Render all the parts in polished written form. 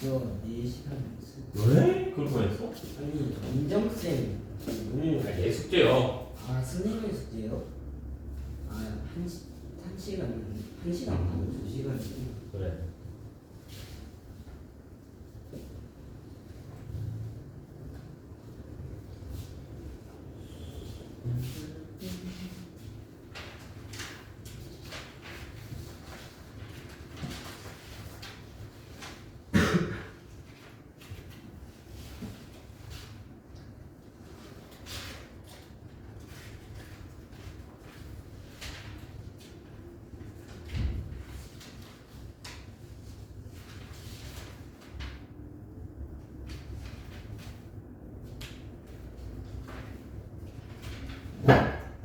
저 4시간 했어요. 왜? 그럴 뻔했어? 아니 민정쌤 얘 숙제요. 아 선생님 숙제요? 아 1시간 1시간 반 2시간 그래.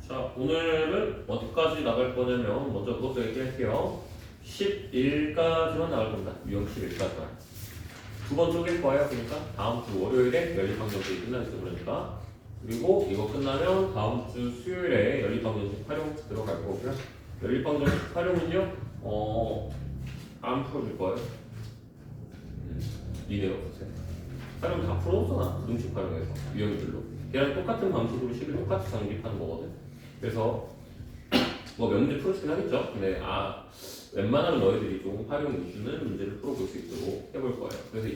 자, 오늘은 어디까지 나갈 거냐면 먼저 그것도 얘기할게요. 11까지만 나갈 겁니다. 유형 11까지만. 두 번 쪼갤 거예요. 그러니까 다음 주 월요일에 연립방정식이 끝나겠죠. 그러니까. 그리고 이거 끝나면 다음 주 수요일에 연립방정식 활용 들어갈 거고요. 연립방정식 활용은요, 안 풀어줄 거예요. 니네가 보세요. 활용 다 풀어줬잖아. 부등식 활용해서 유형들로. 걔랑 똑같은 방식으로 식을 똑같이 정립하는 거거든. 그래서 뭐 몇 문제 풀어주긴 하겠죠. 근데 웬만하면 너희들이 좀 활용 위주는 문제를 풀어볼 수 있도록 해볼 거예요. 그래서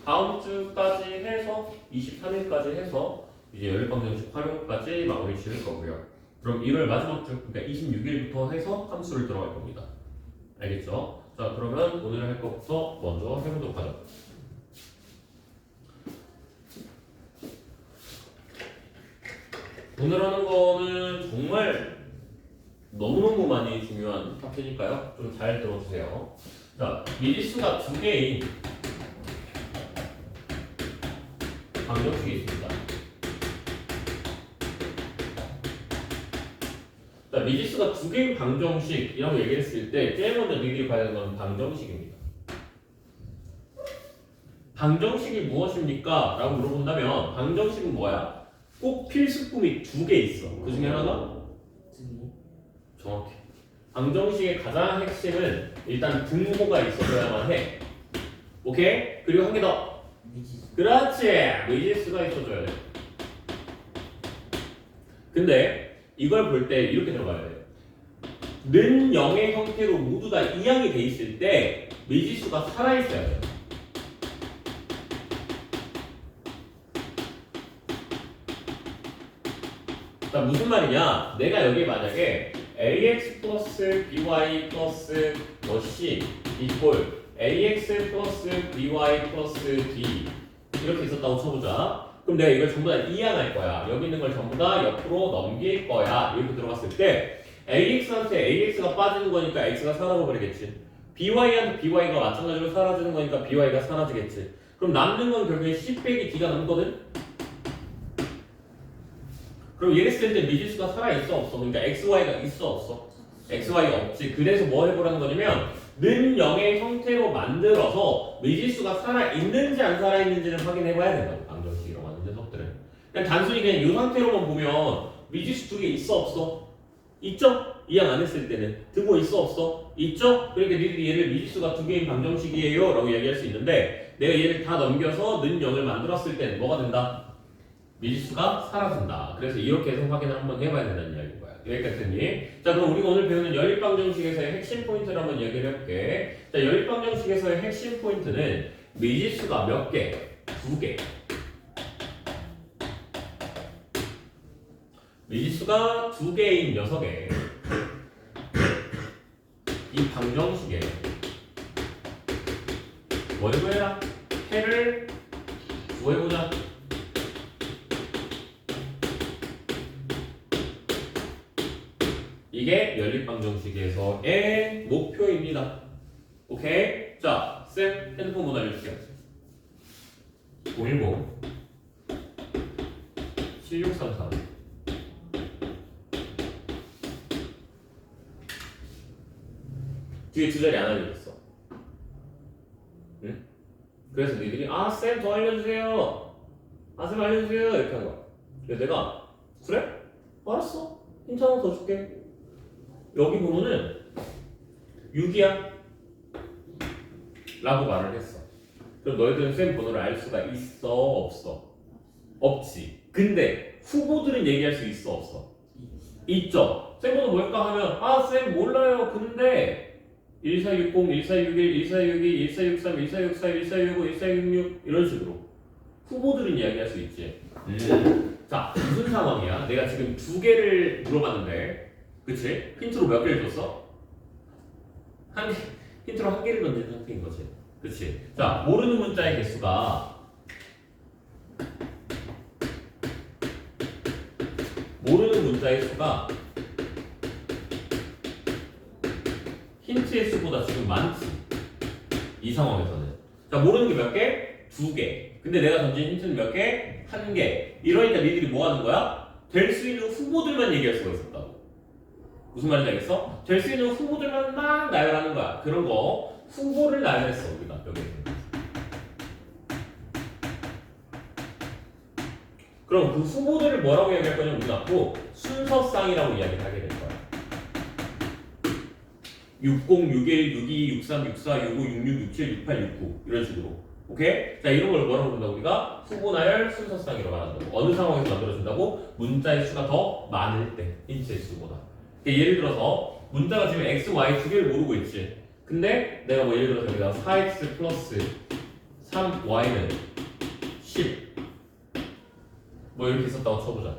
다음 주까지 해서 23일까지 해서 이제 연립방정식 활용까지 마무리 지을 거고요. 그럼 1월 마지막 주, 그러니까 26일부터 해서 함수를 들어갈 겁니다. 알겠죠? 자, 그러면 오늘 할 것부터 먼저 해보도록 하죠. 오늘 하는 거는 정말 너무너무 많이 중요한 파트니까요. 좀 잘 들어주세요. 자, 미지수가 두 개인 방정식이 있습니다. 자, 미지수가 두 개인 방정식이라고 얘기했을 때 제일 먼저 너희들이 봐야 되는 건 방정식입니다. 방정식이 무엇입니까? 라고 물어본다면 방정식은 뭐야? 꼭 필수품이 두 개 있어. 그 중에 하나가 정확해. 방정식의 가장 핵심은 일단 분모가 있어줘야만 해. 오케이? 그리고 한 개 더. 미지수 그렇지! 미지수가 있어줘야 돼. 근데 이걸 볼 때 이렇게 들어가야 돼. 는 0의 형태로 모두 다 이항이 돼 있을 때 미지수가 살아있어야 돼. 자, 무슨 말이냐? 내가 여기 만약에 ax 플러스 by 플러스 c 이꼴 ax 플러스 by 플러스 d 이렇게 있었다고 쳐보자. 그럼 내가 이걸 전부 다 이항할 거야. 여기 있는 걸 전부 다 옆으로 넘길 거야. 이렇게 들어갔을 때 ax한테 ax가 빠지는 거니까 x가 사라져 버리겠지. by한테 by가 마찬가지로 사라지는 거니까 by가 사라지겠지. 그럼 남는 건 결국에 c 빼기 d가 남거든? 그럼 얘랬을 때 미지수가 살아있어 없어? 그러니까 xy가 있어 없어? xy가 없지. 그래서 뭐 해보라는 거냐면 는 0의 형태로 만들어서 미지수가 살아있는지 안 살아있는지를 확인해봐야 된다고. 방정식이라고 하는 녀석들은 그냥 단순히 그냥 이 상태로만 보면 미지수 두 개 있어 없어? 있죠? 이항 안 했을 때는 등호 있어 없어? 있죠? 그러니까 니들이 얘를 미지수가 두 개인 방정식이에요 라고 얘기할 수 있는데 내가 얘를 다 넘겨서 는 0을 만들었을 때는 뭐가 된다? 미지수가 사라진다. 그래서 이렇게 해서 확인을 한번 해봐야 된다는 이야기인 거야. 여기까지 됐니? 자, 그럼 우리가 오늘 배우는 연립방정식에서의 핵심 포인트를 한번 얘기를 해볼게. 자, 연립방정식에서의 핵심 포인트는 미지수가 몇 개? 두 개. 미지수가 두 개인 녀석에 이 방정식에 뭘 구해라? 해를 구해보자. 이게 연립방정식에서의 목표입니다. 오케이? 자, 쌤 핸드폰 번호 알려주세요. 010 7633 뒤에 두 자리 안 알려줬어. 응? 그래서 너희들이 쌤 더 알려주세요. 쌤 알려주세요. 이렇게 한 거야. 그래서 내가 그래? 알았어. 힌트 하나 더 줄게. 여기 보면은 6이야 라고 말을 했어. 그럼 너희들은 쌤 번호를 알 수가 있어 없어? 없지. 근데 후보들은 얘기할 수 있어 없어? 있죠. 쌤 번호 뭘까 하면 아 쌤 몰라요. 근데 1460, 1461, 1462, 1463, 1464, 1465, 1466 이런 식으로 후보들은 이야기할 수 있지. 자 무슨 상황이야? 내가 지금 두 개를 물어봤는데 그치? 힌트로 몇 개를 줬어? 힌트로 한 개를 던진 상태인 거지. 그치? 자 모르는 문자의 개수가 모르는 문자의 수가 힌트의 수보다 지금 많지. 이 상황에서는. 자, 모르는 게 몇 개? 두 개. 근데 내가 던진 힌트는 몇 개? 한 개. 이러니까 니들이 뭐 하는 거야? 될 수 있는 후보들만 얘기할 수가 있었다고. 무슨 말인지 알겠어? 될 수 있는 후보들만 막 나열하는 거야. 그런 거 후보를 나열했어 우리가 여기. 그럼 그 후보들을 뭐라고 얘기할 거냐면 우리가 앞으로 순서쌍이라고 이야기를 하게 될 거야. 60, 61, 62, 63, 64, 65, 66, 67, 68, 69 이런 식으로. 오케이? 자 이런 걸 뭐라고 부른다고 우리가 후보 나열 순서쌍이라고 말한다고. 어느 상황에서 만들어진다고? 문자의 수가 더 많을 때 힌트의 수보다. 그러니까 예를 들어서 문자가 지금 x, y 두 개를 모르고 있지. 근데 내가 뭐 예를 들어서 여기다 4x 플러스 3y는 10 뭐 이렇게 있었다고 쳐보자.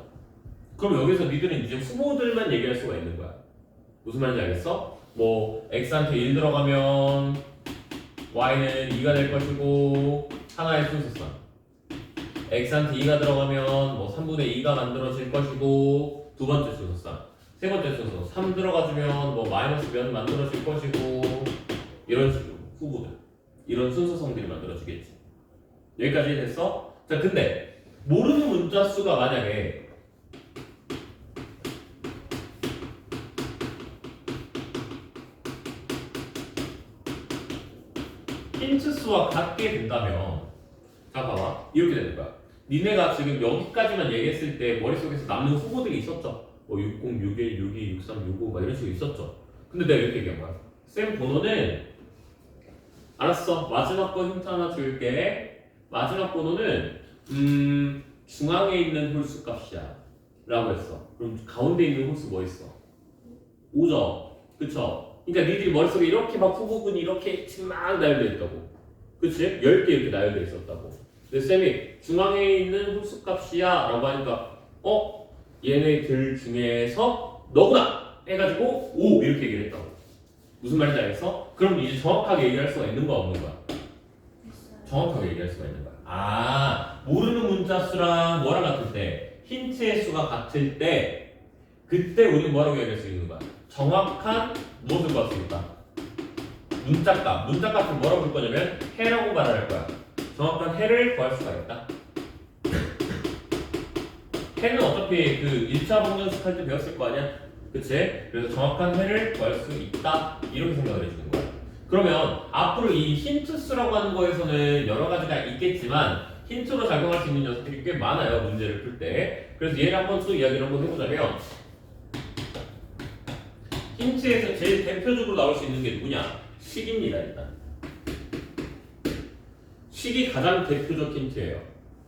그럼 여기서 니들은 이제 후보들만 얘기할 수가 있는 거야. 무슨 말인지 알겠어? 뭐 x한테 1 들어가면 y는 2가 될 것이고 하나의 순서쌍. x한테 2가 들어가면 뭐 3분의 2가 만들어질 것이고 두 번째 순서쌍. 세 번째 순서 3 들어가주면 뭐 마이너스 몇 만들어질 것이고 이런 식으로 후보들 이런 순서성들이 만들어지겠지. 여기까지 됐어? 자 근데 모르는 문자 수가 만약에 힌트 수와 같게 된다면 자 봐봐 이렇게 되는 거야. 니네가 지금 여기까지만 얘기했을 때 머릿속에서 남는 후보들이 있었죠. 뭐 60, 61, 62, 63, 65 막 이런 식으로 있었죠. 근데 내가 이렇게 얘기한 거야. 쌤 번호는 알았어. 마지막 거 힌트 하나 줄게. 마지막 번호는 중앙에 있는 홀수 값이야 라고 했어. 그럼 가운데 있는 홀수 뭐 있어? 5죠. 그쵸? 그러니까 니들이 머릿속에 이렇게 막 후보군이 이렇게 막 나열되어 있다고. 그치? 10개 이렇게 나열되어 있었다고. 근데 쌤이 중앙에 있는 홀수 값이야 라고 하니까 얘네들 중에서 너구나 해가지고 5 이렇게 얘기를 했다고. 무슨 말인지 알겠어? 그럼 이제 정확하게 얘기할 수가 있는 거야 없는 거야? 정확하게 얘기할 수가 있는 거야. 아 모르는 문자 수랑 뭐랑 같을 때 힌트의 수가 같을 때 그때 우리는 뭐라고 얘기할 수 있는 거야? 정확한 무엇을 구할 수 있다? 문자값. 문자값을 뭐라고 볼 거냐면 해라고 말할 거야. 정확한 해를 구할 수가 있다. 해는 어차피 그 1차 방정식 할 때 배웠을 거 아니야? 그치? 그래서 정확한 해를 구할 수 있다 이렇게 생각을 해주는 거야. 그러면 앞으로 이 힌트 수라고 하는 거에서는 여러 가지가 있겠지만 힌트로 작용할 수 있는 녀석들이 꽤 많아요. 문제를 풀 때. 그래서 얘를 한번 또 이야기를 한번 해보자면 힌트에서 제일 대표적으로 나올 수 있는 게 누구냐? 식입니다. 일단 식이 가장 대표적 힌트예요.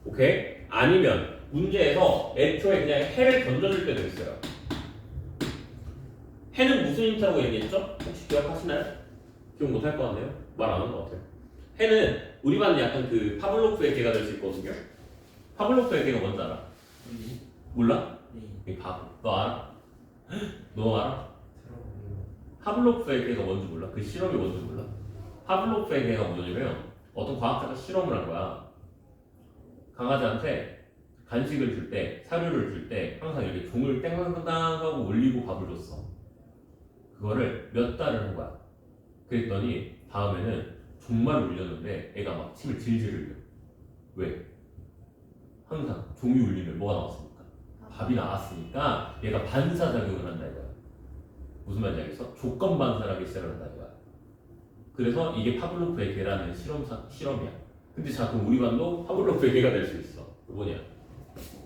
오케이? 아니면 문제에서 애초에 그냥 해를 던져줄 때도 있어요. 해는 무슨 힌트라고 얘기했죠? 혹시 기억하시나요? 기억 못할 것 같네요. 말 안 한 것 같아요. 해는 우리 반은 약간 그 파블로프의 개가 될 수 있거든요. 파블로프의 개가 뭔지 알아? 몰라? 네. 너 알아? 너 알아? 파블로프의 개가 뭔지 몰라? 그 실험이 뭔지 몰라? 파블로프의 개가 뭐냐면 어떤 과학자가 실험을 한 거야. 강아지한테 간식을 줄 때, 사료를 줄 때 항상 이렇게 종을 땡땅땅 하고 올리고 밥을 줬어. 그거를 몇 달을 한 거야. 그랬더니 다음에는 종만 울렸는데 애가 막 침을 질질 흘려. 왜? 항상 종이 울리면 뭐가 나왔습니까? 밥이 나왔으니까 얘가 반사작용을 한다 이거야. 무슨 말인지 알겠어? 조건 반사하기 시작을 한다 이거야. 그래서 이게 파블로프의 개라는 실험이야. 근데 자 그럼 우리 반도 파블로프의 개가 될 수 있어. 뭐냐?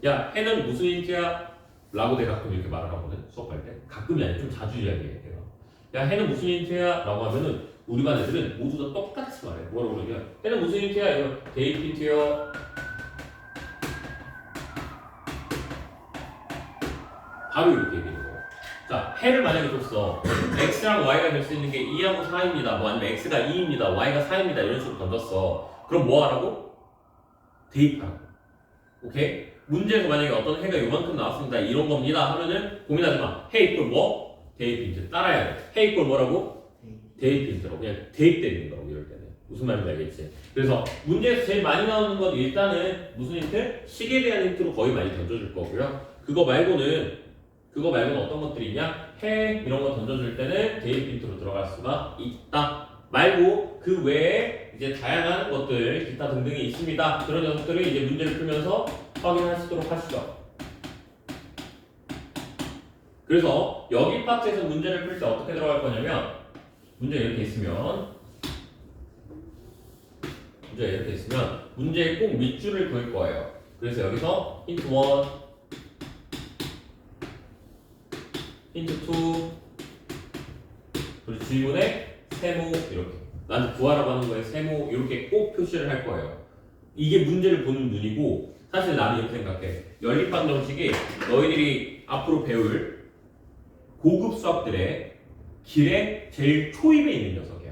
야 해는 무슨 힌트야? 라고 내가 가끔 이렇게 말을 하거든 수업할 때. 가끔이 아니라 좀 자주 이야기해 내가. 야 해는 무슨 힌트야? 라고 하면은 우리 반 애들은 모두 다 똑같이 말해. 뭐라고 그러냐? 얘는 무슨 힌트야? 이거 데이트 힌트요. 바로 이렇게 얘기하는 거예요. 자, 해를 만약에 줬어. x랑 y가 될 수 있는 게 2하고 4입니다. 뭐 아니면 x가 2입니다. y가 4입니다. 이런 식으로 던졌어. 그럼 뭐 하라고? 대입하라고. 오케이? 문제에서 만약에 어떤 해가 요만큼 나왔습니다. 이런 겁니다. 하면은 고민하지 마. 해 이꼴 뭐? 대입 힌트. 따라야 돼. 해 이꼴 뭐라고? 대입 힌트라고. 그냥 대입 때리는 거라고 이럴 때는. 무슨 말인지 알겠지? 그래서 문제에서 제일 많이 나오는 건 일단은 무슨 힌트? 식에 대한 힌트로 거의 많이 던져줄 거고요. 그거 말고는 어떤 것들이 있냐? 해 이런 거 던져줄 때는 대입 힌트로 들어갈 수가 있다. 말고 그 외에 이제 다양한 것들 기타 등등이 있습니다. 그런 녀석들을 이제 문제를 풀면서 확인하시도록 하시죠. 그래서 여기 파트에서 문제를 풀 때 어떻게 들어갈 거냐면 문제가 이렇게 있으면 문제에 꼭 밑줄을 그을 거예요. 그래서 여기서 힌트 1, 힌트 2 그리고 질문에 세모 이렇게 나한테 구하라고 하는 거에 세모 이렇게 꼭 표시를 할 거예요. 이게 문제를 보는 눈이고 사실 나는 이렇게 생각해. 연립방 정식이 너희들이 앞으로 배울 고급 수학들의 길에 제일 초입에 있는 녀석이야.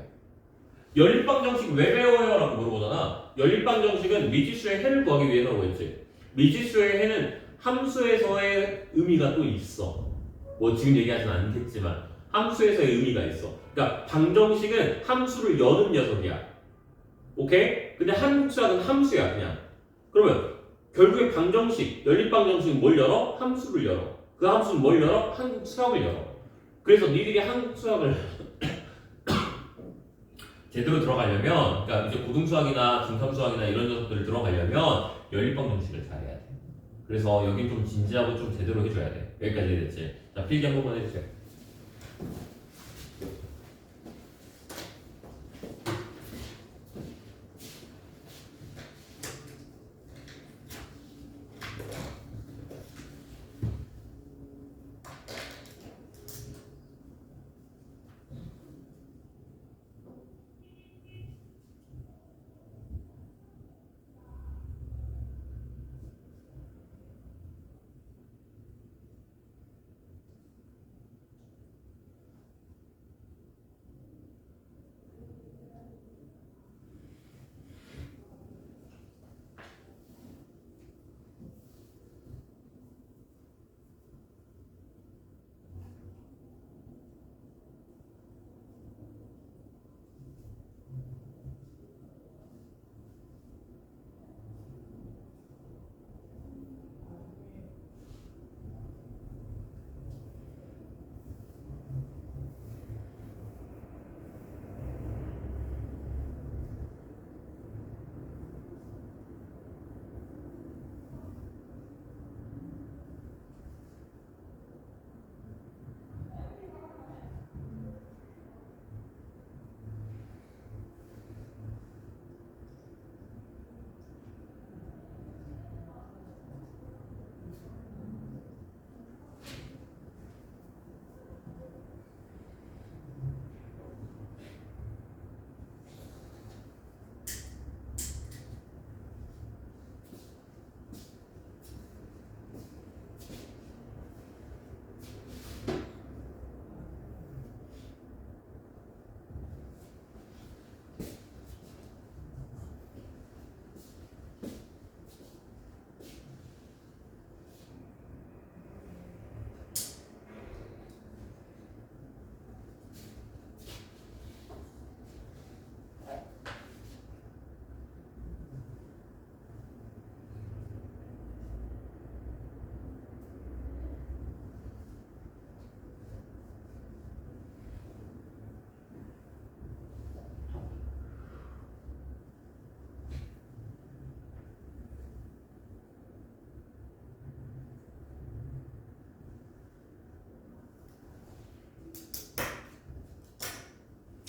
연립방 정식 왜 배워요? 라고 물어보잖아. 연립방 정식은 미지수의 해를 구하기 위해서라고 했지. 미지수의 해는 함수에서의 의미가 또 있어. 뭐 지금 얘기하진 않겠지만 함수에서의 의미가 있어. 그러니까 방정식은 함수를 여는 녀석이야. 오케이? 근데 한국 수학은 함수야 그냥. 그러면 결국에 방정식, 연립방정식은 뭘 열어? 함수를 열어. 그 함수는 뭘 열어? 한국 수학을 열어. 그래서 니들이 한국 수학을 제대로 들어가려면, 그러니까 이제 고등수학이나 중삼수학이나 이런 녀석들을 들어가려면 연립방정식을 잘해야 돼. 그래서 여긴 좀 진지하고 좀 제대로 해줘야 돼. 여기까지 됐지? 자, 필기 한 번만 해주세요.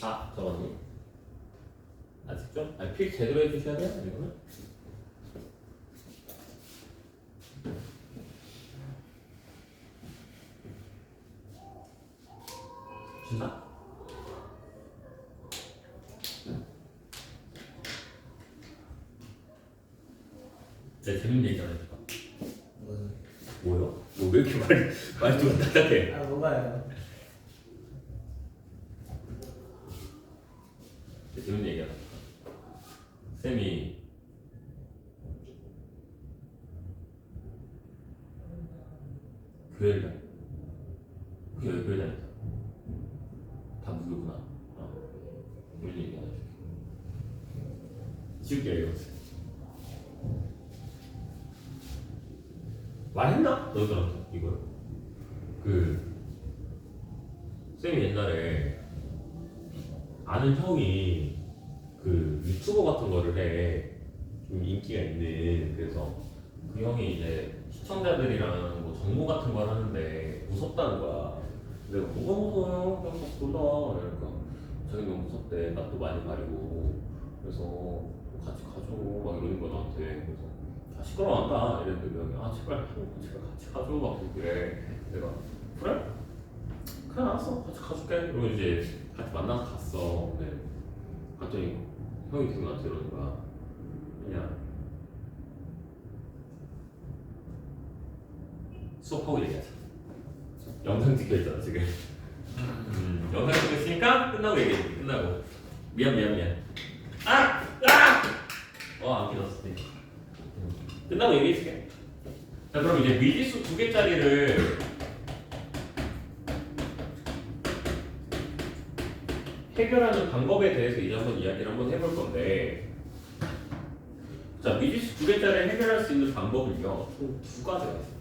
아, 저거니? 아직 좀? 아니, 필 제대로 해주셔야 돼요, 이거는? 준아? 내 재밌는 얘기 하나 해줄까? 뭐, 뭐요? 뭐 왜 이렇게 말이 좀 딱딱해? 아 뭐가요? 재밌는 얘기 하나 해줄까? 쌤이 교회를 다녔어. 교회 다녔어. 다 무교구나. 무슨 얘기 하나 해줄게. 쉽게 얘기해보세요. 말했나? 너희들한테 이거요? 쌤이 옛날에 아는 형이 유튜버 같은 거를 해. 좀 인기가 있는. 그래서 그 형이 이제 시청자들이랑 뭐 정보 같은 걸 하는데 무섭다는 거야. 내가 뭐가 무서워요? 그냥 막 놀라. 그러니까 자기 너무 무섭대. 낯도 많이 가리고. 그래서 같이 가줘. 막 이러는 거야 나한테. 그래서 시끄러워한다 이랬는데 그 형이 제발 같이 가줘 막 그래. 내가 그래? 그래 알았어 같이 가줄게. 그리고 이제 같이 만나서 갔어. 근데 갔더니 형이 계속 나한테 이러는 거야. 그냥 수업하고 얘기하자. 영상 찍혀있잖아 지금. 영상 찍혔으니까 끝나고 얘기해. 끝나고 미안 안 믿었어. 끝나고 얘기해줄게. 자 그럼 이제 미지수 2개짜리를 해결하는 방법에 대해서 이제 한번 이야기를 한번 해볼 건데, 자 미지수 2개짜리를 해결할 수 있는 방법은요 총 2가지가 있어요.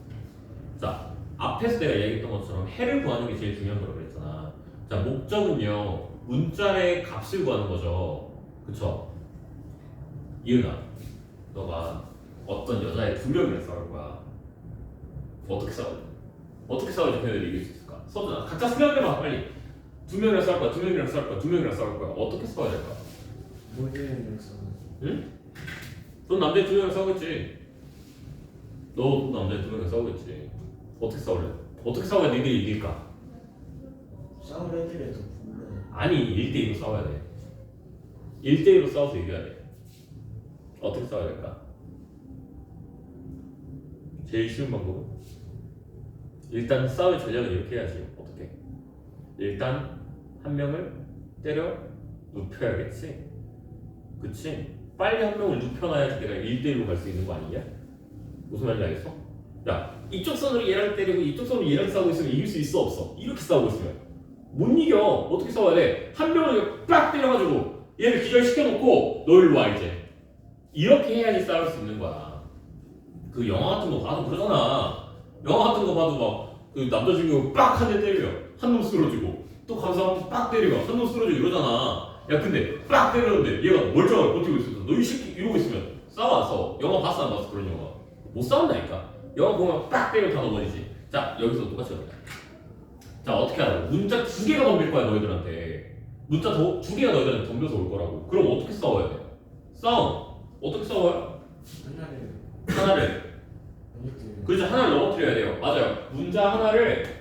자 앞에서 내가 얘기했던 것처럼 해를 구하는 게 제일 중요한 거라고 그랬잖아. 자 목적은요 문자의 값을 구하는 거죠. 그쵸? 이은아 너가 어떤 여자애 2명이랑 싸울 거야. 어떻게 싸워야 돼? 어떻게 싸워야지 걔네들이 이길 수 있을까? 서준아 각자 생각해봐 빨리. 2명이랑 싸울 거야, 2명이랑 싸울 거야, 2명이랑 싸울 거야. 어떻게 싸워야 될까? 모델에서 응? 넌 남자 2명이랑 싸우겠지. 너도 남자 2명이랑 싸우겠지. 어떻게 싸울래? 어떻게 싸워야 니들이 이길까? 싸울 애들에도 불러요. 아니 1대2로 싸워야 돼. 1대2로 싸워서 이겨야 돼. 어떻게 싸워야 될까? 제일 쉬운 방법은? 일단 싸울 전략은 이렇게 해야지. 어떻게? 일단 한 명을 때려 눕혀야겠지. 그치? 빨리 한 명을 눕혀놔야지 내가 1대1로 갈 수 있는 거 아니냐? 무슨 말인지 알겠어? 야 이쪽 선으로 얘랑 때리고 이쪽 선으로 얘랑 싸우고 있으면 이길 수 있어 없어? 이렇게 싸우고 있으면 못 이겨. 어떻게 싸워야 돼? 한 명을 빡 때려가지고 얘를 기절시켜놓고 너 일로 와 이제. 이렇게 해야지 싸울 수 있는 거야. 그 영화 같은 거 봐도 그러잖아. 영화 같은 거 봐도 막 그 남자 주인공 빡 한 대 때려 한 놈 쓰러지고 또 가서 한 번 빡 때리고 한 놈 쓰러지고 이러잖아. 야 근데 빡 때렸는데 얘가 멀쩡하게 버티고 있었어. 너 이 새끼 이러고 있으면 싸워 안 싸워? 영화 봤어 안 봤어? 그런 영화 못 싸운다니까. 영화 보면 빡 때리면 다 넘어지지. 자 여기서 똑같이 하자. 자 어떻게 하라고? 문자 2개가 덤빌 거야 너희들한테. 문자 2개가 너희들한테 덤벼서 올 거라고. 그럼 어떻게 싸워야 돼? 싸움 어떻게 싸워요? 하나를 그렇죠. 하나를 넘어뜨려야 돼요. 맞아요. 문자 하나를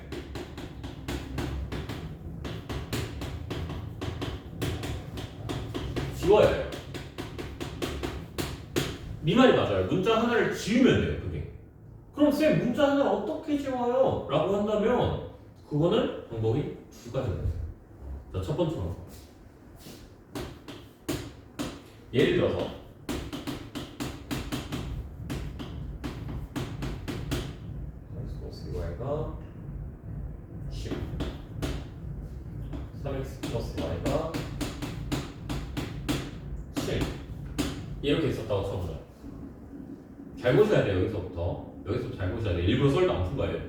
지워야 돼요. 네 말이 맞아요. 문자 하나를 지우면 돼요. 그게. 그럼 쌤 문자 하나를 어떻게 지워요? 라고 한다면 그거는 방법이 2가지가 있어요. 자, 첫 번째 방법. 예를 들어서 y가 10 3x 플러스 y가 7 이렇게 있었다고 쳐보자. 잘 보셔야 돼요. 여기서부터 잘 보셔야 돼요. 일부러 썰도 안 푼 거예요.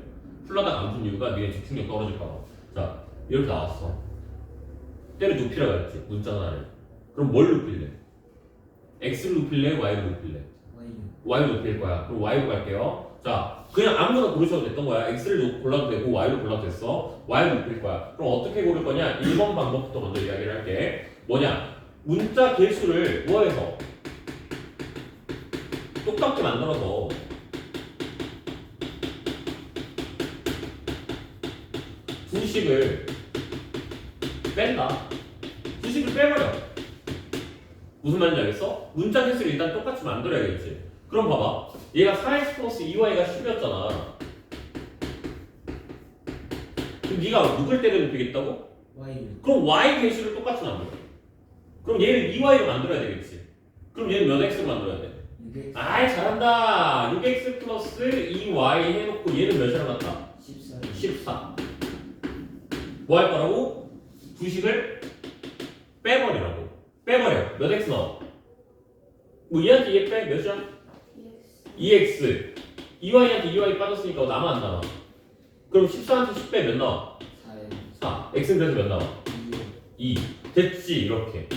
풀라다가 안 푼 이유가 니네 집중력 떨어질까 봐. 자 이렇게 나왔어. 때려 눕히라고 했지 문자 하나를. 그럼 뭘 눕힐래? x를 눕힐래? y를 눕힐래? y를 눕힐 거야. 그럼 y로 갈게요. 자 그냥 아무거나 고르셔도 됐던 거야. x를 골라도 되고 y를 골라도 됐어. y를 눕힐 거야. 그럼 어떻게 고를 거냐? 1번 방법부터 먼저 이야기를 할게. 뭐냐? 문자 개수를 뭐해서 똑같게 만들어서 수식을 뺀다. 수식을 빼버려. 무슨 말인지 알겠어? 문자 개수를 일단 똑같이 만들어야겠지. 그럼 봐봐. 얘가 4x 플러스 2y가 10이었잖아. 그럼 네가 누굴 때리면 되겠다고? Y 그럼 y 개수를 똑같이 만들어. 그럼 얘를 2y로 만들어야 되겠지. 그럼 얘는 몇 x로 만들어야 돼? 6x 아이 잘한다. 6x 플러스 2y 해놓고 얘는 몇이랑 같다? 14 14. 뭐 할 거라고? 부식을 빼버리라고. 빼버려. 몇 x 나와? 뭐 얘한테 얘 빼? 몇이야? 2x. 2y한테 2y 빠졌으니까 남아 안 남아? 그럼 14한테 10 빼 몇 나와? 4에 4. x는 그래서 몇 나와? 2. 됐지 이렇게.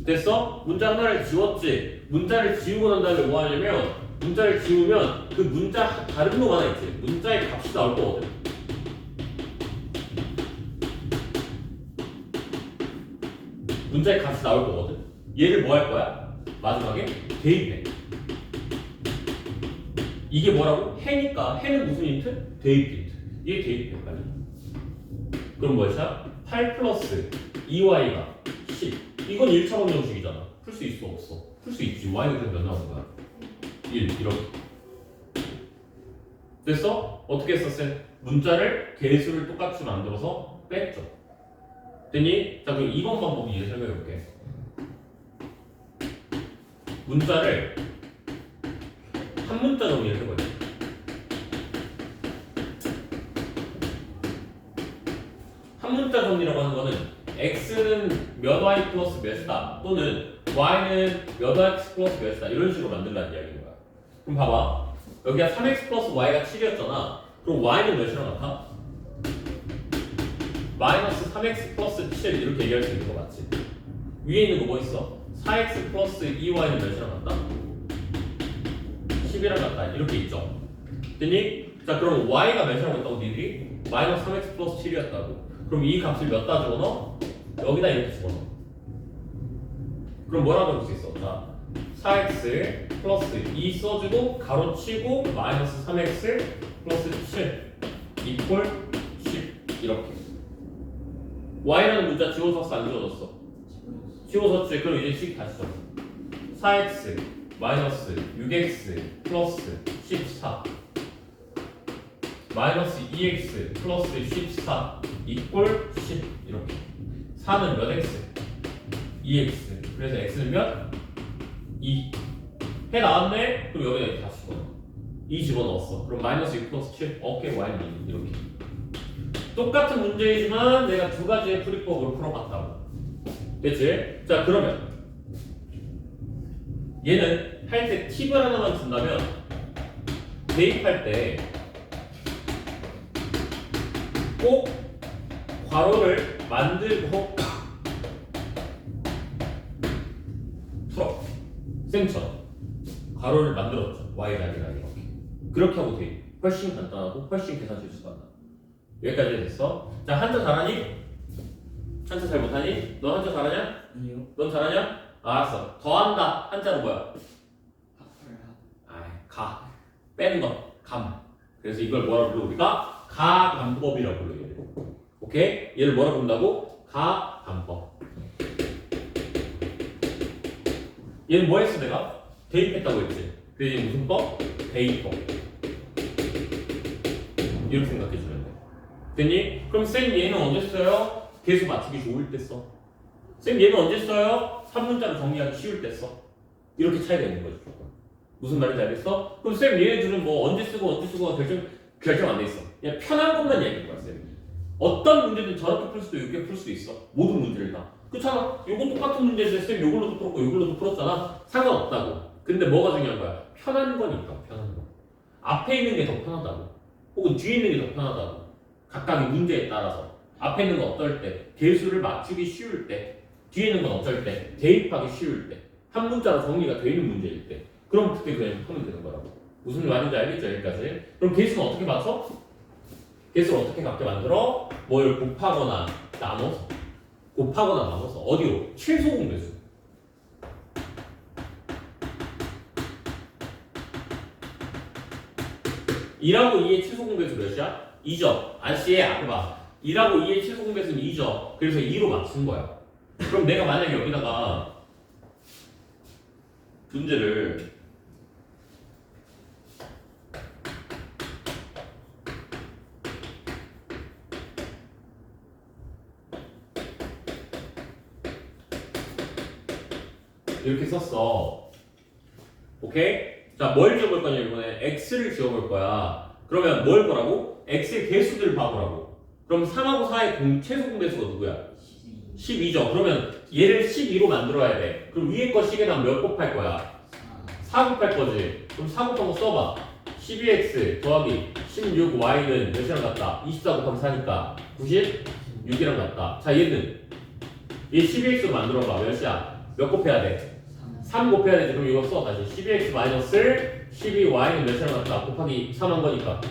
됐어? 문자 하나를 지웠지. 문자를 지우고 난 다음에 뭐 하냐면 문자를 지우면 그 문자 다른 놈 하나 있지. 문자의 값이 나올 거거든. 문자의 값이 나올 거거든. 얘를 뭐 할 거야? 마지막에 대입해. 이게 뭐라고? 해니까 해는 무슨 힌트? 대입 힌트. 얘 대입해 빨리. 그럼 뭐야? 8 플러스 2y가 10. 이건 1차 방정식이잖아. 풀 수 있어 없어? 풀 수 있지. y는 그럼 몇 나오는 거야? 1 이렇게. 됐어? 어떻게 했었어요? 문자를 개수를 똑같이 만들어서 뺐죠. 됐니? 자 그럼 2번 방법 이제 설명해 볼게. 문자를 한 문자 정리를 해봐요. 한 문자 정리라고 하는 거는 x는 몇 y 플러스 몇이다 또는 y는 몇 x 플러스 몇이다 이런 식으로 만들라는 이야기인 거야. 그럼 봐봐. 여기가 3x 플러스 y가 7이었잖아. 그럼 y는 몇이랑 같아? 마이너스 3x 플러스 7 이렇게 얘기할 수 있는 거 맞지? 위에 있는 거 뭐 있어? 4x 플러스 2y는 몇이랑 같다? 10이랑 같다 이렇게 있죠. 됐니? 자 그럼 y가 몇이랑 같다고 니들이? 마이너스 3x 플러스 7이었다고. 그럼 이 값을 몇 다 집어넣어? 여기다 이렇게 집어넣어. 그럼 뭐라고 볼 수 있어? 자 4x 플러스 2 써주고 가로치고 마이너스 3x 플러스 7 이퀄 10 이렇게. y라는 문자 지워졌어 안 지워졌어? 지워졌지. 그럼 이제 식 다시 써. 4x 마이너스 6x 플러스 14 마이너스 2x 플러스 14 이퀄 10 이렇게. 4는 몇 x? 2x. 그래서 x는 몇? 2. 해 나왔네? 그럼 여기다 이렇게 다시 집어넣어. 2 집어넣었어. 그럼 마이너스 6 플러스 7 오케이 y는 2 이렇게. 똑같은 문제이지만 내가 두 가지의 풀이법으로 풀어봤다고. 됐지? 자 그러면 얘는 할 때 팁을 하나만 준다면 대입할 때 꼭 괄호를 만들고 풀어. 쌤처럼 괄호를 만들었죠. y 자리가 이렇게. 그렇게 하고 대입. 훨씬 간단하고 훨씬 계산 실수가 안 나. 여기까지 됐어. 자 한자 잘하니? 한자 잘 못하니? 너 한자 잘하냐? 아니요 넌 잘하냐? 알았어. 더한다. 한자로 뭐야? 합할 아이, 가. 빼는 거. 감. 그래서 이걸 뭐라 불러 우리가? 가감법이라고 불러 얘를. 오케이? 얘를 뭐라 부른다고? 가감법. 얘는 뭐 했어 내가? 대입했다고 했지. 그래서 얘는 무슨 법? 대입법. 이렇게 생각해주면 돼. 됐니? 그럼 쌤 얘는 언제 써요? 개수 맞추기 좋을 때 써. 쌤 얘는 언제 써요? 3문자로 정리하기 쉬울 때 써. 이렇게 차이가 있는 거죠. 무슨 말인지 알겠어? 그럼 쌤 얘네들은 뭐 언제 쓰고 결정 안 돼 있어. 그냥 편한 것만 얘기할 거야 쌤. 어떤 문제든 저렇게 풀 수도 이렇게 풀 수도 있어. 모든 문제를 다. 그렇잖아. 요건 똑같은 문제인데 쌤 요걸로도 풀었고 요걸로도 풀었잖아. 상관없다고. 근데 뭐가 중요한 거야? 편한 거니까 편한 거. 앞에 있는 게 더 편하다고. 혹은 뒤에 있는 게 더 편하다고. 각각의 문제에 따라서. 앞에 있는 건 어떨 때, 개수를 맞추기 쉬울 때, 뒤에 있는 건 어쩔 때, 대입하기 쉬울 때, 한 문자로 정리가 되어 있는 문제일 때, 그럼 그때 그냥 하면 되는 거라고. 무슨 말인지 알겠죠? 여기까지. 그럼 개수는 어떻게 맞춰? 개수를 어떻게 갖게 만들어? 뭘 곱하거나 나눠서. 곱하거나 나눠서. 어디로? 최소 공배수. (2하고 2의 최소 공배수 몇이야? 2죠. 아저씨 앞에 봐. 2하고 2의 최소 공배수는 2죠. 그래서 2로 맞춘 거야. 그럼 내가 만약에 여기다가 문제를 이렇게 썼어. 오케이? 자, 뭘 지어볼 거냐 이번에 x를 지어볼 거야. 그러면 뭘 보라고? x의 개수들을 봐보라고. 그럼 3하고 4의 최소 공배수가 누구야? 12죠. 그러면 얘를 12로 만들어야 돼. 그럼 위에 거 시계는 몇 곱할 거야? 4 곱할 거지. 그럼 4 곱한 거 써봐. 12x 더하기 16y는 몇이랑 같다? 24 곱하기 4니까 96이랑 같다. 자, 얘는 얘 12x로 만들어봐. 몇이야? 몇 곱해야 돼? 3 곱해야 되지. 그럼 이거 써 다시. 12x 마이너스 12y는 몇이랑 같다? 곱하기 3 한 거니까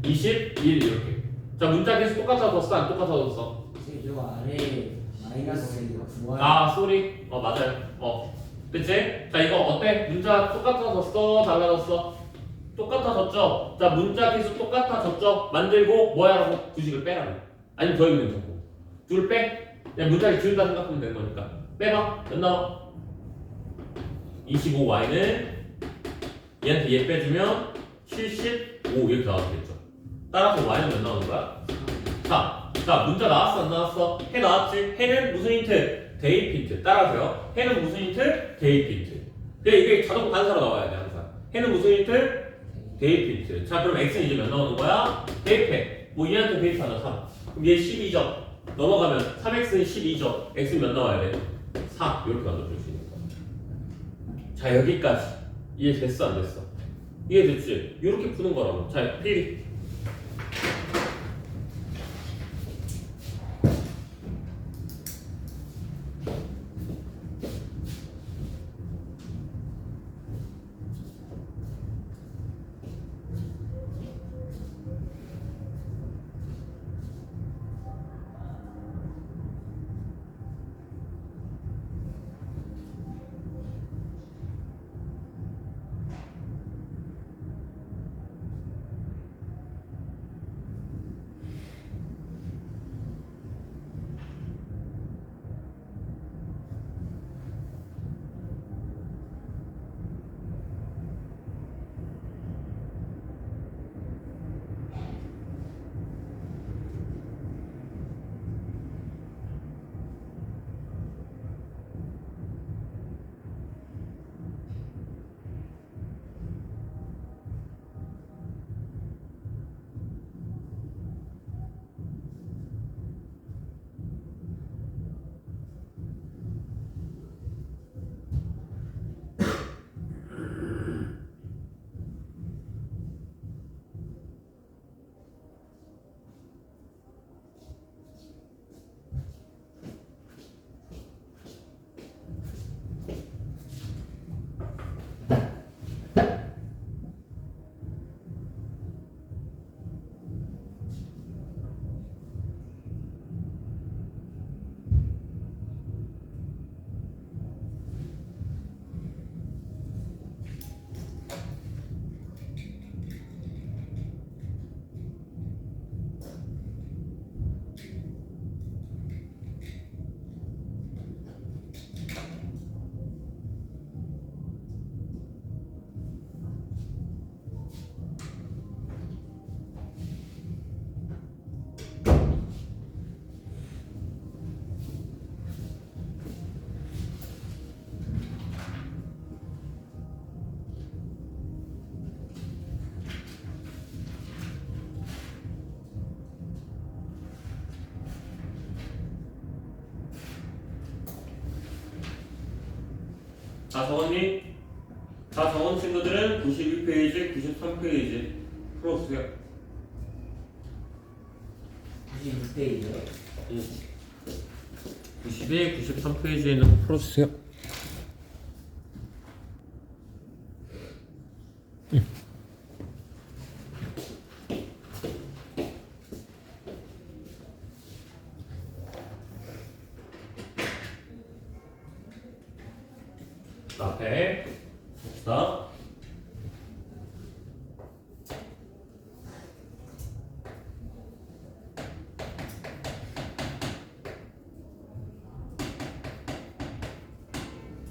21 이렇게. 자, 문자 계속 똑같아졌어? 안 똑같아졌어? 요 아래 마이너스 9y. 아, 쏘리. 맞아요. 그치? 자, 이거 어때? 문자 똑같아졌어? 달라졌어? 똑같아졌죠? 자, 문자 계속 똑같아졌죠? 만들고 뭐 하라고? 구식을 빼라고. 아니면 더하기는 괜찮고. 둘 빼? 그냥 문자를 지운다 생각하면 되는 거니까. 빼봐. 몇 나와? 25y는 얘한테 얘 빼주면 75 이렇게 나왔겠죠. 따라서 y는 몇 나오는 거야? 4. 자, 문자 나왔어 안 나왔어? 해 나왔지? 해는 무슨 힌트? 대입 힌트. 따라서요. 해는 무슨 힌트? 대입 힌트. 근데 이게 자동 반사로 나와야 돼 항상. 해는 무슨 힌트? 대입 힌트. 자, 그럼 x는 이제 몇 나오는 거야? 대입해. 뭐 얘한테 대입하나 3. 그럼 얘 12죠. 넘어가면 3x는 12죠. x는 몇 나와야 돼? 4. 이렇게 만들어줄 수 있는 거야. 자, 여기까지. 이해됐어 안 됐어? 이해됐지? 이렇게 푸는 거라고. 자, 필기. 다 적었니? 다 적은 친구들은 91페이지, 93페이지 풀어주세요. 96페이지요. 92, 93페이지에 있는 거 풀어주세요. 앞에 봅시다.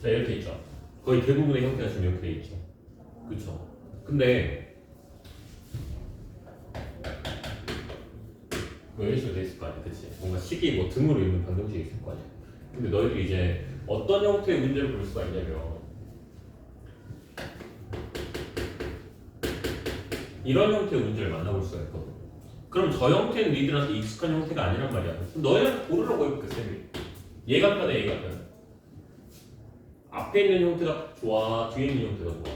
자, 이렇게 있죠. 거의 대부분의 형태가 지금 이렇게 돼 있죠. 그쵸? 근데 뭐 이런 식으로 돼 있을 거 아니야, 그치? 뭔가 식이 뭐 등으로 있는 방정식이 있을 거 아니야. 근데 너희들이 이제 어떤 형태의 문제를 볼 수가 있냐면 이런 형태의 문제를 만나볼 수가 있거든. 그럼 저 형태는 니들한테 익숙한 형태가 아니란 말이야. 그럼 너희는 고르라고 해볼게, 쌤이. 얘가 편해, 얘가 편해. 앞에 있는 형태가 좋아, 뒤에 있는 형태가 좋아.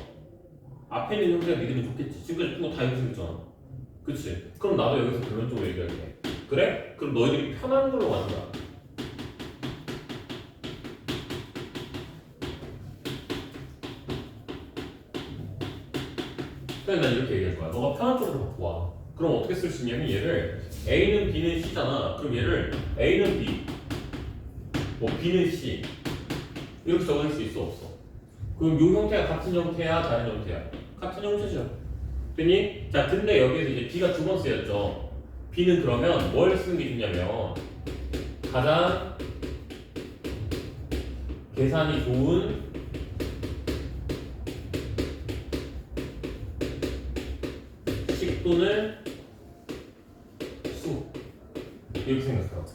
앞에 있는 형태가 니들은 좋겠지. 지금까지 푼 거 다 이렇게 생겼잖아. 그치? 그럼 나도 여기서 결론적으로 얘기할게. 그래? 그럼 너희들이 편한 걸로 가는 거야. 그래, 난 이렇게 얘기할 거야. 너가 편한 쪽으로 갖고 와. 그럼 어떻게 쓸 수 있냐면 얘를 A는 B는 C잖아. 그럼 얘를 A는 B, 뭐 B는 C 이렇게 적을 수 있어 없어? 그럼 이 형태가 같은 형태야, 다른 형태야? 같은 형태죠. 됐니? 자, 근데 여기에서 이제 B가 두 번 쓰였죠. B는 그러면 뭘 쓰는 게 좋냐면 가장 계산이 좋은 식분을 수 이렇게 생겼어요.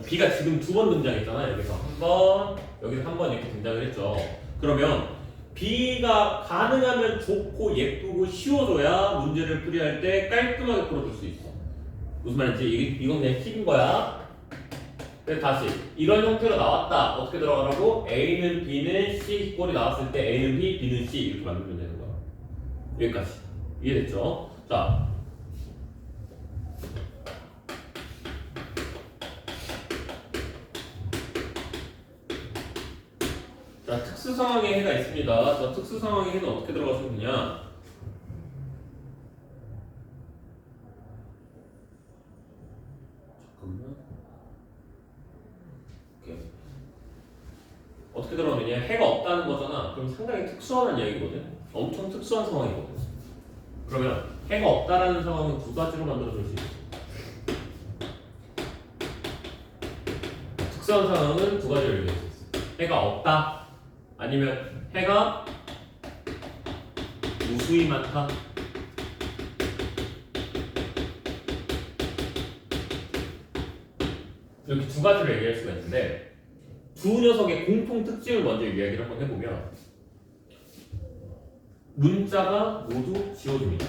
B가 지금 두 번 등장했잖아. 여기서 한 번, 여기서 한 번 이렇게 등장을 했죠. 그러면 B가 가능하면 좋고 예쁘고 쉬워져야 문제를 풀이할 때 깔끔하게 풀어줄 수 있어. 무슨 말인지 이건 그냥 팁인 거야. 그래서 다시 이런 형태로 나왔다. 어떻게 들어가라고? A는 B는 C 꼴이 나왔을 때 A는 B, B는 C 이렇게 만들면 되는 거야. 여기까지 이해됐죠? 자, 특수 상황의 해가 있습니다. 자, 특수 상황의 해는 어떻게 들어가시면 되냐? 잠깐만. 오케이. 어떻게 들어가느냐? 해가 없다는 거잖아. 그럼 상당히 특수한 이야기거든. 엄청 특수한 상황이거든. 그러면 해가 없다라는 상황은 두 가지로 만들어줄 수 있어. 특수한 상황은 두 가지로 얘기할 수 있어. 해가 없다. 아니면 해가 무수히 많다. 이렇게 두 가지로 얘기할 수가 있는데 두 녀석의 공통 특징을 먼저 이야기를 한번 해보면 문자가 모두 지워집니다.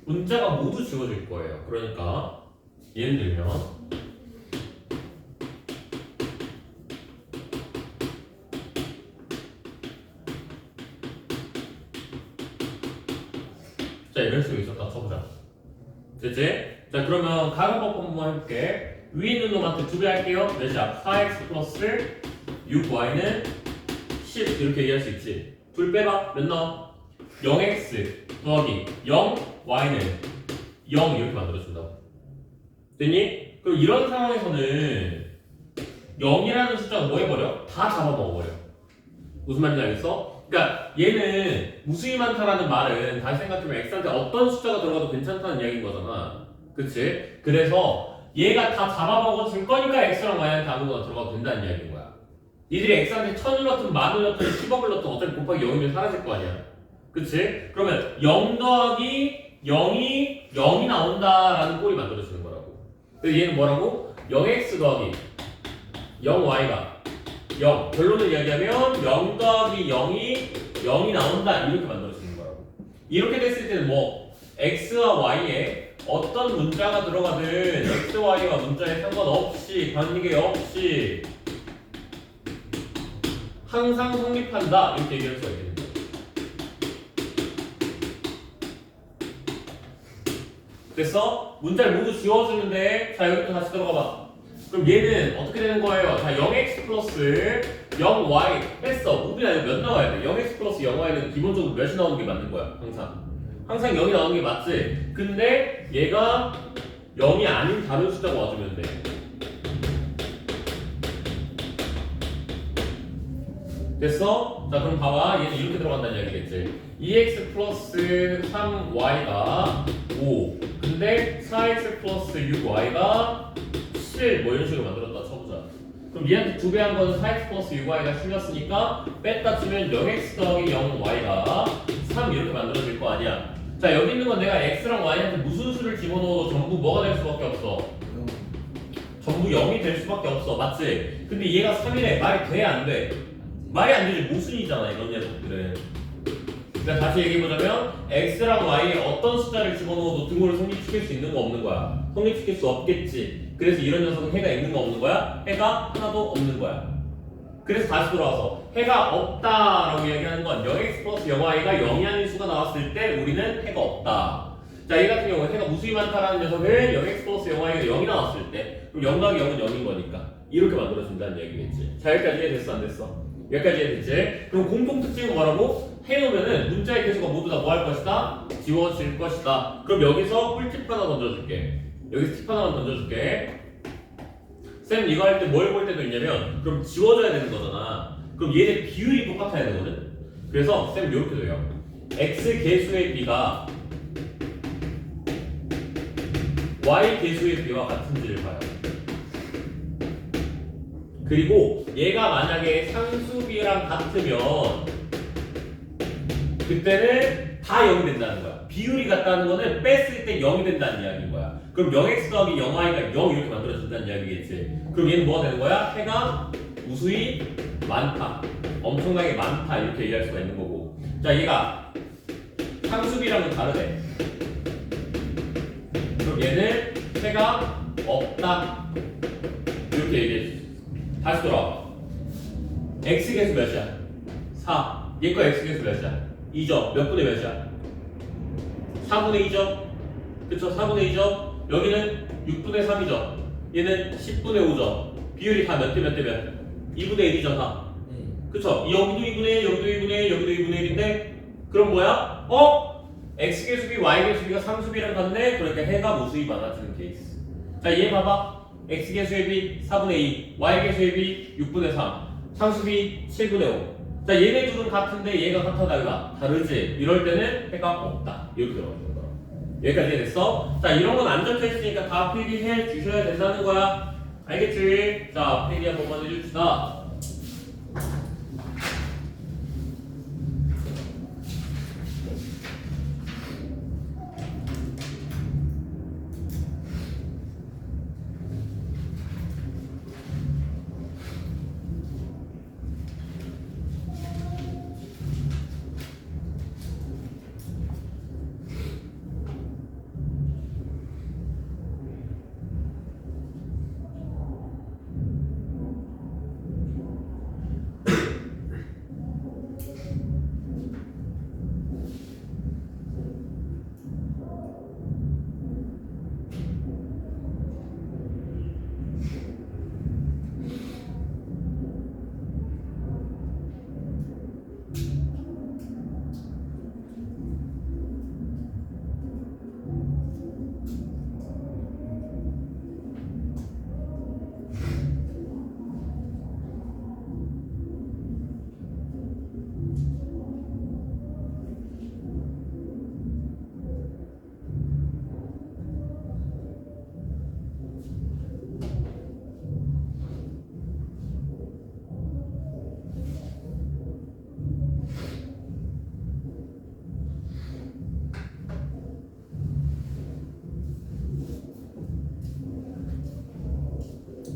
문자가 모두 지워질 거예요. 그러니까 예를 들면 자, 이럴 수 있었다 쳐보자. 됐지? 자, 그러면 가정법 한번 해볼게. 위에 있는 놈한테 두 배 할게요. 몇이야? 4x 플러스 6y는 10 이렇게 얘기할 수 있지. 둘 빼봐. 몇 나와? 0x 더하기 0 y는 0 이렇게 만들어준다고. 됐니? 그럼 이런 상황에서는 0이라는 숫자가 뭐 해버려? 다 잡아먹어버려. 무슨 말인지 알겠어? 그러니까 얘는 무수히 많다라는 말은 다시 생각해보면 x한테 어떤 숫자가 들어가도 괜찮다는 이야기인 거잖아. 그치? 그래서 얘가 다 잡아먹어줄 거니까 x랑 y한테 아무거나 들어가도 된다는 이야기인 거야. 니들이 x한테 1000을 넣든 10,000을 넣든 10억을 넣든 어차피 곱하기 0이면 사라질 거 아니야. 그치? 그러면 0 더하기 0이 나온다라는 꼴이 만들어지는 거라고. 그래서 얘는 뭐라고? 0x 더하기 0y가 0. 결론을 이야기하면 0 더하기 0이 나온다. 이렇게 만들어지는 거라고. 이렇게 됐을 때는 뭐 x와 y에 어떤 문자가 들어가든 x, y와 문자에 상관없이 관계 없이 항상 성립한다. 이렇게 얘기할 수가 있겠는 거예요. 됐어? 문자를 모두 지워주는데 자, 여기 또 다시 들어가봐. 그럼 얘는 어떻게 되는 거예요? 자, 0x 플러스 0y 했어. 우빈아 이거 몇 나와야 돼? 0x 플러스 0y는 기본적으로 몇이 나오는 게 맞는 거야? 항상 0이 나오는 게 맞지? 근데 얘가 0이 아닌 다른 숫자가 와주면 돼. 됐어? 자, 그럼 봐봐. 얘는 이렇게 들어간다는 이야기겠지. 2x 플러스 3y가 5. 근데 4x 플러스 6y가 7. 뭐 이런 식으로 만들었다 쳐보자. 그럼 얘한테 2배 한 거는 4x 플러스 6y가 실렸으니까 뺐다 치면 0x 더하기 0y가 3 이렇게 만들어질 거 아니야. 자 여기 있는 건 내가 x랑 y한테 무슨 수를 집어넣어도 전부 뭐가 될 수밖에 없어. 전부 0이 될 수밖에 없어. 맞지? 근데 얘가 3이래. 말이 돼? 안 돼? 말이 안 되지. 모순이잖아 이런 녀석들은. 그러니까 다시 얘기해보자면 x랑 y에 어떤 숫자를 집어넣어도 등호를 성립시킬 수 있는 거 없는 거야. 성립시킬 수 없겠지. 그래서 이런 녀석은 해가 있는 거 없는 거야? 해가 하나도 없는 거야. 그래서 다시 돌아와서 해가 없다라고 이야기하는 건 0x 플러스 0y가 0이 아닌 수가 나왔을 때 우리는 해가 없다. 자, 얘 같은 경우는 해가 무수히 많다라는 녀석을 0x 플러스 0y가 0이 나왔을 때 그럼 0 더하기 0은 0인 거니까 이렇게 만들어준다는 얘기겠지. 자, 여기까지 이해됐어 안 됐어? 여기까지 이해됐지? 그럼 공통특징은 뭐라고? 해놓으면은 문자의 개수가 모두 다 뭐 할 것이다? 지워질 것이다. 그럼 여기서 꿀팁 하나 던져줄게. 여기서 팁 하나만 던져줄게. 쌤 이거 할 때 뭘 볼 때도 있냐면 그럼 지워져야 되는 거잖아. 그럼 얘네 비율이 똑같아야 되거든. 그래서 쌤 이렇게 돼요. x 개수의 비가 y 개수의 비와 같은지를 봐요. 그리고 얘가 만약에 상수비랑 같으면 그때는 다 0이 된다는 거야. 비율이 같다는 거는 뺐을 때 0이 된다는 이야기인 거야. 그럼 0x 더하기 0y가 0 이렇게 만들어진다는 이야기겠지. 그럼 얘는 뭐가 되는 거야? 해가 무수히 많다. 엄청나게 많다. 이렇게 얘기할 수가 있는 거고. 자, 얘가 상수비랑은 다르대. 그럼 얘는 해가 없다. 이렇게 얘기해 주. 다시 돌아와. x 개수 몇이야? 4. 얘 거 x 개수 몇이야? 2죠. 몇 분의 몇이야? 4분의 2죠. 그쵸? 4분의 2죠. 여기는 6분의 3이죠. 얘는 10분의 5죠. 비율이 다 몇 대 몇 대 몇? 2분의 1이죠 다. 그쵸? 여기도 2분의 1, 여기도 2분의 1, 여기도 2분의 1인데 그럼 뭐야? x 개수비, y 개수비가 상수비랑 같네? 그러니까 해가 무수히 많아지는 케이스. 자, 얘 봐봐. x 개수의 비 4분의 2, y 개수의 비 6분의 3, 상수비 7분의 5. 자, 얘네 둘은 같은데 얘가 같아 달라. 다르지? 이럴 때는 해가 없다. 이렇게 들어가는 거야. 여기까지 됐어? 자, 이런 건 안 적혀 있으니까 다 필기해 주셔야 된다는 거야. 알겠지? 자, 필기 한 번만 해줍시다.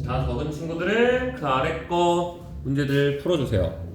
다 적은 친구들은 그 아래 거 문제들 풀어주세요.